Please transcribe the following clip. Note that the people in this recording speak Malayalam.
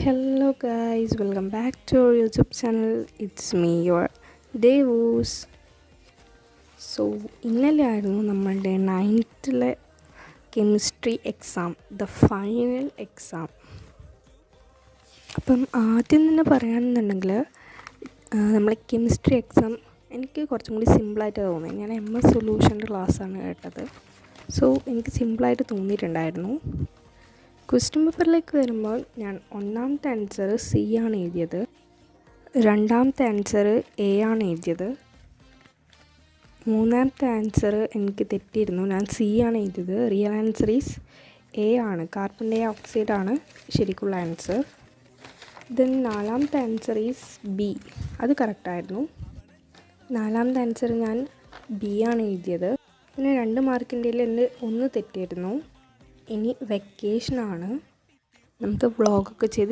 Hello guys, welcome back to our YouTube channel. It's me, your Devus. So ഇന്നലെയായിരുന്നു നമ്മളുടെ 9th chemistry exam, the final exam. അപ്പം ആദ്യം തന്നെ പറയുകയാണെന്നുണ്ടെങ്കിൽ നമ്മളെ കെമിസ്ട്രി എക്സാം എനിക്ക് കുറച്ചും കൂടി സിമ്പിളായിട്ട് തോന്നി. ഞാൻ MS സൊല്യൂഷൻ്റെ ക്ലാസ്സാണ് കേട്ടത്. സോ എനിക്ക് സിമ്പിളായിട്ട് തോന്നിയിട്ടുണ്ടായിരുന്നു. ക്വസ്റ്റ്യൻ പേപ്പറിലേക്ക് വരുമ്പോൾ ഞാൻ ഒന്നാമത്തെ ആൻസർ C ആണ് എഴുതിയത്, രണ്ടാമത്തെ ആൻസർ A ആണ് എഴുതിയത്, മൂന്നാമത്തെ ആൻസർ എനിക്ക് തെറ്റിയിരുന്നു, ഞാൻ C ആണ് എഴുതിയത്. റിയൽ ആൻസർ ഈസ് A ആണ്, കാർബൺ ഡൈ ഓക്സൈഡ് ആണ് ശരിക്കുള്ള ആൻസർ. ദെൻ നാലാമത്തെ ആൻസർ ഈസ് B, അത് കറക്റ്റായിരുന്നു. നാലാമത്തെ ആൻസർ ഞാൻ B ആണ് എഴുതിയത്. പിന്നെ 2 മാർക്കിൻ്റെ എൻ്റെ ഒന്ന് തെറ്റിയിരുന്നു. ഇനി വെക്കേഷനാണ്, നമുക്ക് വ്ളോഗൊക്കെ ചെയ്ത്